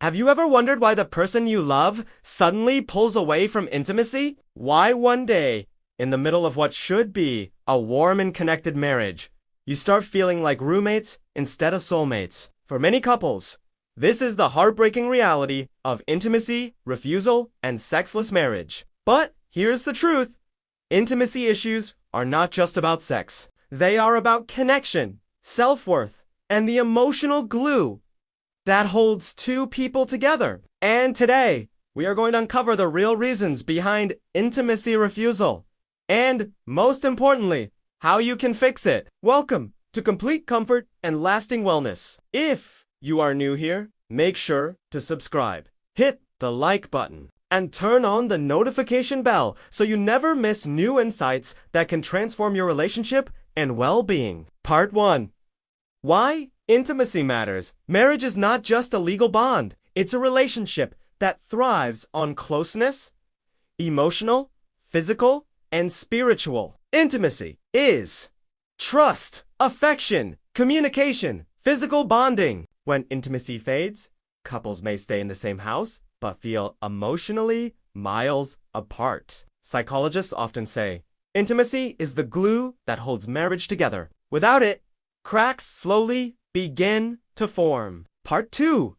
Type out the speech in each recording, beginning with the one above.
Have you ever wondered why the person you love suddenly pulls away from intimacy? Why one day, in the middle of what should be a warm and connected marriage, you start feeling like roommates instead of soulmates? For many couples, this is the heartbreaking reality of intimacy, refusal, and sexless marriage. But here's the truth. Intimacy issues are not just about sex. They are about connection, self-worth, and the emotional glue that holds two people together. And today, we are going to uncover the real reasons behind intimacy refusal. And, most importantly, how you can fix it. Welcome to Complete Comfort and Lasting Wellness. If you are new here, make sure to subscribe, hit the like button, and turn on the notification bell so you never miss new insights that can transform your relationship and well-being. Part 1. Why intimacy matters. Marriage is not just a legal bond. It's a relationship that thrives on closeness, emotional, physical, and spiritual. Intimacy is trust, affection, communication, physical bonding. When intimacy fades, couples may stay in the same house, but feel emotionally miles apart. Psychologists often say, intimacy is the glue that holds marriage together. Without it, cracks slowly begin to form. Part 2.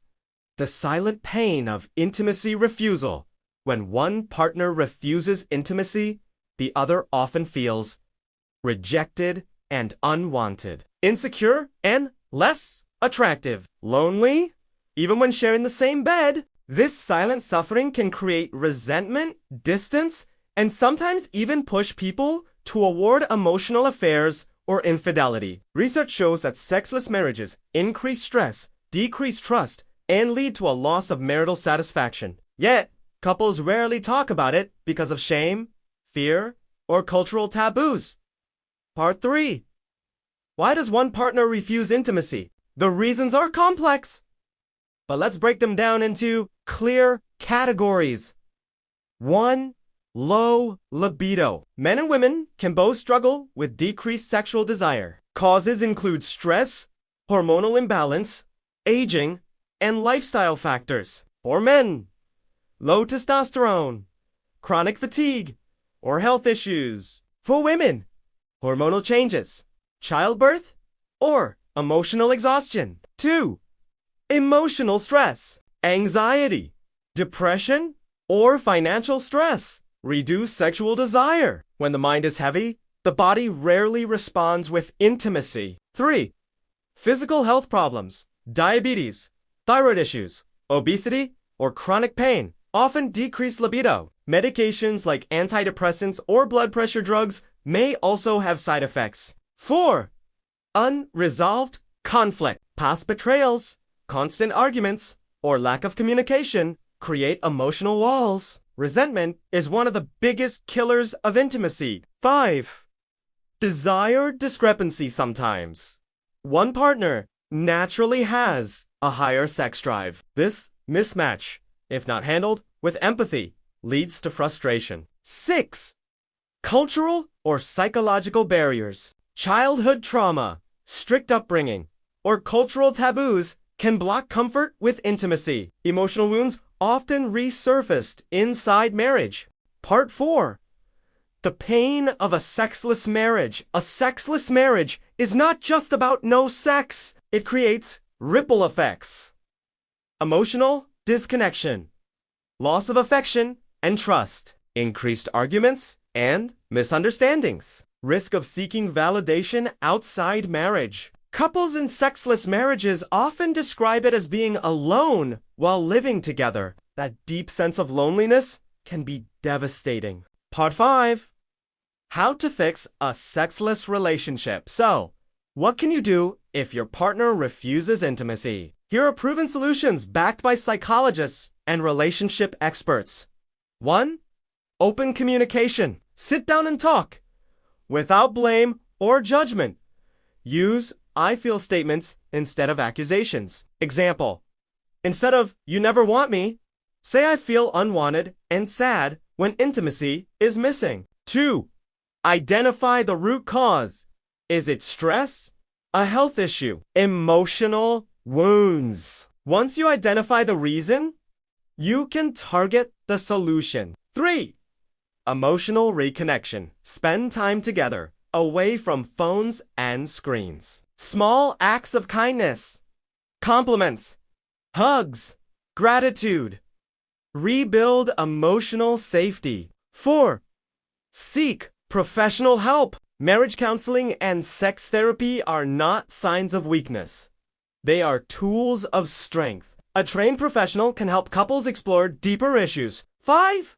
The silent pain of intimacy refusal. When one partner refuses intimacy, the other often feels rejected and unwanted, insecure and less attractive, lonely, even when sharing the same bed. This silent suffering can create resentment, distance, and sometimes even push people toward emotional affairs or infidelity. Research shows that sexless marriages increase stress, decrease trust, and lead to a loss of marital satisfaction. Yet, couples rarely talk about it because of shame, fear, or cultural taboos. Part 3. Why does one partner refuse intimacy? The reasons are complex, but let's break them down into clear categories. 1. Low libido. Men and women can both struggle with decreased sexual desire. Causes include stress, hormonal imbalance, aging, and lifestyle factors. For men, low testosterone, chronic fatigue, or health issues. For women, hormonal changes, childbirth, or emotional exhaustion. 2. Emotional stress, anxiety, depression, or financial stress. Reduce sexual desire. When the mind is heavy, the body rarely responds with intimacy. 3. Physical health problems, diabetes, thyroid issues, obesity, or chronic pain often decrease libido. Medications like antidepressants or blood pressure drugs may also have side effects. 4. Unresolved conflict. Past betrayals, constant arguments, or lack of communication create emotional walls. Resentment is one of the biggest killers of intimacy. 5. Desire discrepancy sometimes. One partner naturally has a higher sex drive. This mismatch, if not handled with empathy, leads to frustration. 6. Cultural or psychological barriers. Childhood trauma, strict upbringing, or cultural taboos can block comfort with intimacy. Emotional wounds often resurfaced inside marriage. Part 4. The pain of a sexless marriage. A sexless marriage is not just about no sex. It creates ripple effects. Emotional disconnection, loss of affection and trust, increased arguments and misunderstandings, risk of seeking validation outside marriage. Couples in sexless marriages often describe it as being alone while living together. That deep sense of loneliness can be devastating. Part 5. How to fix a sexless relationship. So, what can you do if your partner refuses intimacy? Here are proven solutions backed by psychologists and relationship experts. 1. Open communication. Sit down and talk without blame or judgment. Use I feel statements instead of accusations. Example: instead of "you never want me," say "I feel unwanted and sad when intimacy is missing." 2. Identify the root cause. Is it stress? A health issue? Emotional wounds? Once you identify the reason, you can target the solution. 3. Emotional reconnection. Spend time together, away from phones and screens. Small acts of kindness, compliments, hugs, gratitude. Rebuild emotional safety. 4. Seek professional help. Marriage counseling and sex therapy are not signs of weakness. They are tools of strength. A trained professional can help couples explore deeper issues. 5.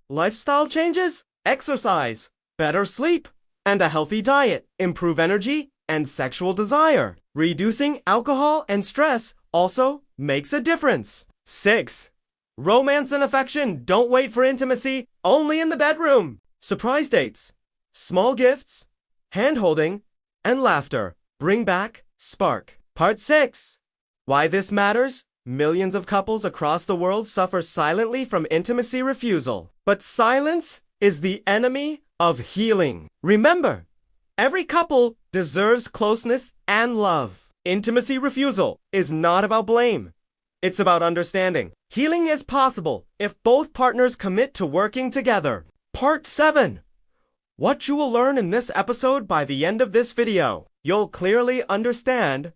Lifestyle changes, exercise, better sleep, and a healthy diet improve energy and sexual desire. Reducing alcohol and stress also makes a difference. 6. Romance and affection don't wait for intimacy, only in the bedroom. Surprise dates, small gifts, hand-holding, and laughter bring back spark. Part 6. Why this matters? Millions of couples across the world suffer silently from intimacy refusal. But silence is the enemy of healing. Remember, every couple deserves closeness and love. Intimacy refusal is not about blame. It's about understanding. Healing is possible if both partners commit to working together. Part 7. What you will learn in this episode by the end of this video. You'll clearly understand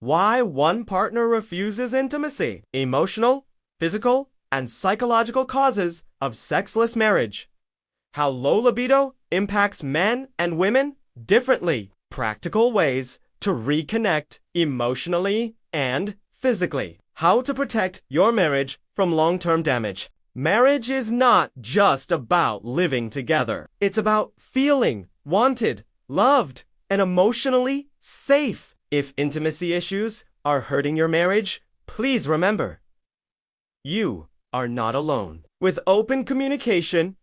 why one partner refuses intimacy. Emotional, physical, and psychological causes of sexless marriage. How low libido impacts men and women differently. Practical ways to reconnect emotionally and physically. How to protect your marriage from long-term damage. Marriage is not just about living together. It's about feeling wanted, loved, and emotionally safe. If intimacy issues are hurting your marriage, please remember, you are not alone. With open communication,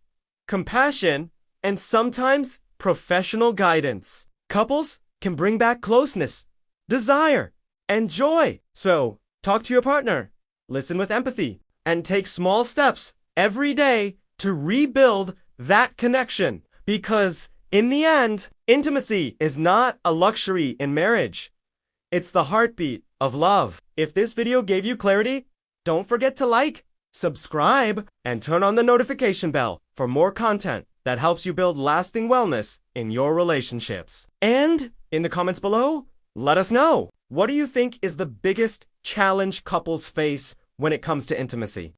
compassion, and sometimes professional guidance, couples can bring back closeness, desire, and joy. So, talk to your partner, listen with empathy, and take small steps every day to rebuild that connection. Because in the end, intimacy is not a luxury in marriage. It's the heartbeat of love. If this video gave you clarity, don't forget to like, subscribe, and turn on the notification bell for more content that helps you build lasting wellness in your relationships. And in the comments below, let us know, what do you think is the biggest challenge couples face when it comes to intimacy?